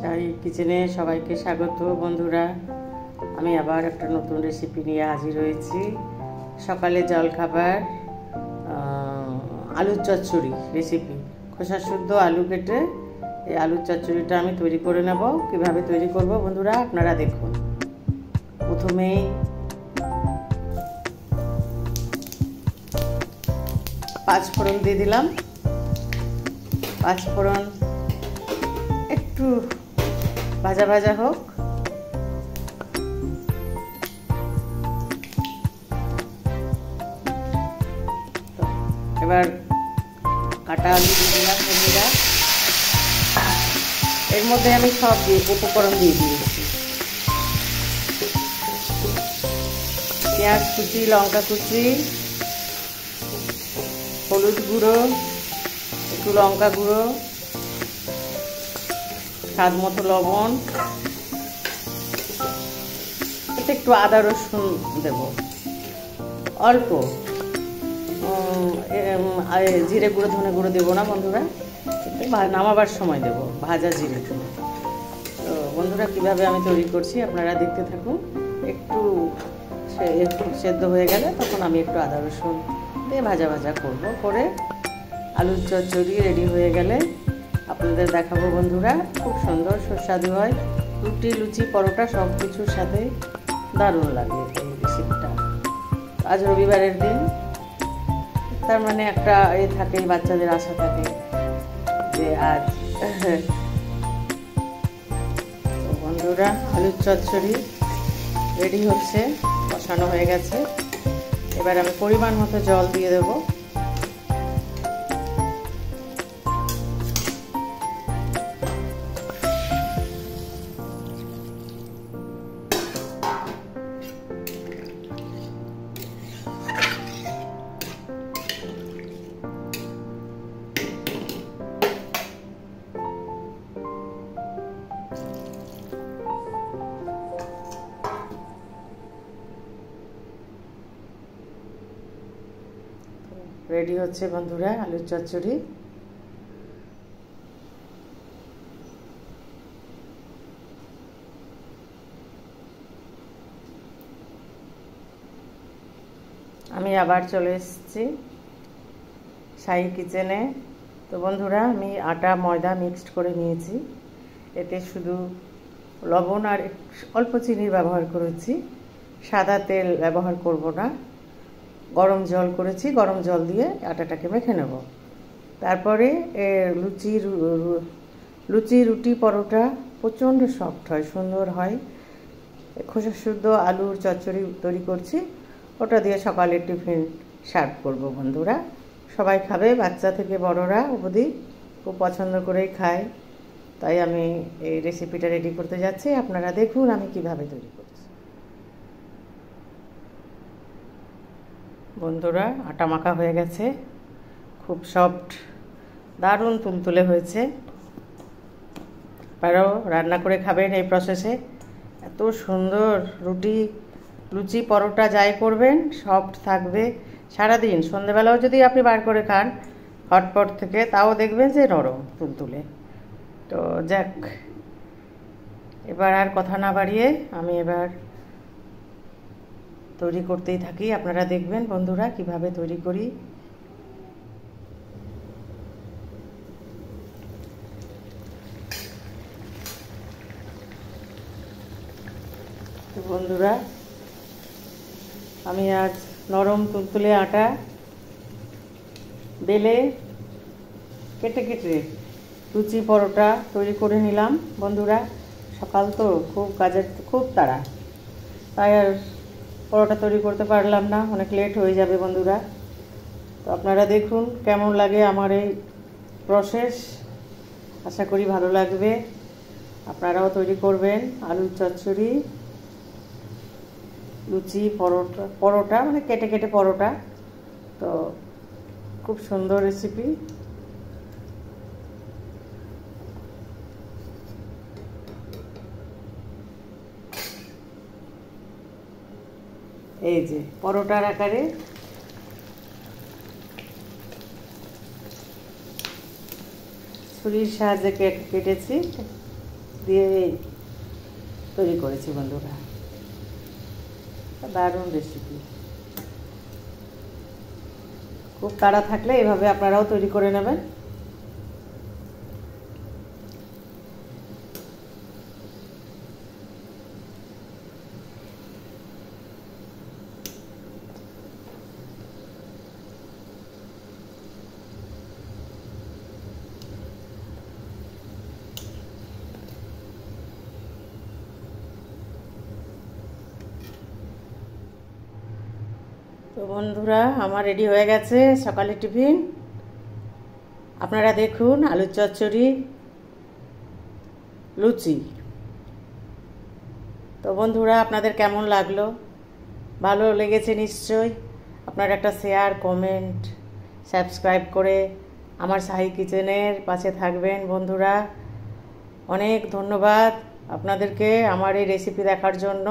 শাহি কিচেনে সবাইকে স্বাগত বন্ধুরা। আমি আবার একটা নতুন রেসিপি নিয়ে হাজির হয়েছি। সকালে জলখাবার আলুর চচ্চড়ি রেসিপি। খোসা শুদ্ধ আলু কেটে এই আলুর চচ্চড়িটা আমি তৈরি করে নেব। কিভাবে তৈরি করব বন্ধুরা আপনারা দেখুন। প্রথমেই পাঁচফোড়ন দিয়ে দিলাম। পাঁচফোড়ন একটু ভাজা ভাজা হোক। এবার কাটা আলু দিয়ে দিলাম বন্ধুরা। এর মধ্যে আমি সব উপকরণ দিয়ে দিয়েছি। পেঁয়াজ কুচি, লঙ্কা কুচি, হলুদ গুঁড়ো, একটু লঙ্কা গুঁড়ো, স্বাদ মতো লবণ, এতে একটু আদা রসুন দেব অল্প। জিরে গুঁড়ো, ধনে গুঁড়ো দেবো না বন্ধুরা, নামাবার সময় দেব ভাজা জিরে গুঁড়ো। তো বন্ধুরা কীভাবে আমি তৈরি করছি আপনারা দেখতে থাকুন। একটু সেদ্ধ হয়ে গেলে তখন আমি একটু আদা রসুন দিয়ে ভাজা ভাজা করবো। করে আলুর চচ্চড়ি রেডি হয়ে গেলে আপনাদের দেখাবো বন্ধুরা। খুব সুন্দর সুস্বাদু হয়, রুটি, লুচি, পরোটা সব কিছুর সাথে দারুণ লাগে এই রেসিপিটা। আজ রবিবারের দিন, তার মানে একটা থাকে, বাচ্চাদের আশা থাকে যে আজ তো বন্ধুরা আলুর চচ্চড়ি রেডি হচ্ছে, কষানো হয়ে গেছে। এবার আমি পরিমাণ মতো জল দিয়ে দেবো। রেডি হচ্ছে বন্ধুরা আলুর চচ্চড়ি। আমি আবার চলে এসেছি শাহি কিচেনে। তো বন্ধুরা আমি আটা ময়দা মিক্সড করে নিয়েছি। এতে শুধু লবণ আর অল্প চিনির ব্যবহার করেছি, সাদা তেল ব্যবহার করব না। গরম জল করেছি, গরম জল দিয়ে আটাটাকে মেখে নেব। তারপরে লুচি, রুটি, পরোটা প্রচণ্ড সফট হয়, সুন্দর হয়। খোসা শুদ্ধ আলুর চচ্চড়ি তৈরি করছি, ওটা দিয়ে সকালে টিফিন সার্ভ করব বন্ধুরা। সবাই খাবে, বাচ্চা থেকে বড়রা অবধি খুব পছন্দ করেই খায়। তাই আমি এই রেসিপিটা রেডি করতে যাচ্ছি, আপনারা দেখুন আমি কিভাবে তৈরি করছি। বন্ধুরা আটা মাখা হয়ে গেছে, খুব সফট, দারুণ তুলতুলে হয়েছে। আপনারাও রান্না করে খাবেন এই প্রসেসে। এত সুন্দর রুটি, লুচি, পরোটা যাই করবেন সফট থাকবে সারাদিন। সন্ধেবেলাও যদি আপনি বার করে খান হটপট থেকে, তাও দেখবেন যে নরম তুলতুলে। তো যাক, এবার আর কথা না বাড়িয়ে আমি এবার তৈরি করতেই থাকি। আপনারা দেখবেন বন্ধুরা কিভাবে তৈরি করি। তো বন্ধুরা আমি আজ নরম তুলতুলে আটা বেলে কেটে কেটে লুচি পরোটা তৈরি করে নিলাম বন্ধুরা। সকাল তো খুব কাজের, খুব তাড়া, তাই আর পরোটা তৈরি করতে পারলাম না, অনেক লেট হয়ে যাবে বন্ধুরা। তো আপনারা দেখুন কেমন লাগে আমার এই প্রসেস। আশা করি ভালো লাগবে, আপনারাও তৈরি করবেন আলুর চচ্চড়ি, লুচি, পরোটা মানে কেটে কেটে পরোটা। তো খুব সুন্দর রেসিপি। এই যে পরোটার আকারে ছুরির সাহায্যে কেটেছি। দিয়ে তৈরি করেছি বন্ধুরা। দারুণ রেসিপি। খুব তাড়া থাকলে এভাবে আপনারাও তৈরি করে নেবেন। তো বন্ধুরা, আমার রেডি হয়ে গেছে সকালের টিফিন। আপনারা দেখুন, আলুর চচ্চড়ি, লুচি। তো বন্ধুরা, আপনাদের কেমন লাগলো? ভালো লেগেছে নিশ্চয়ই। আপনারা একটা শেয়ার, কমেন্ট, সাবস্ক্রাইব করে আমার সাহি কিচেনের পাশে থাকবেন বন্ধুরা। অনেক ধন্যবাদ আপনাদেরকে আমার এই রেসিপি দেখার জন্য।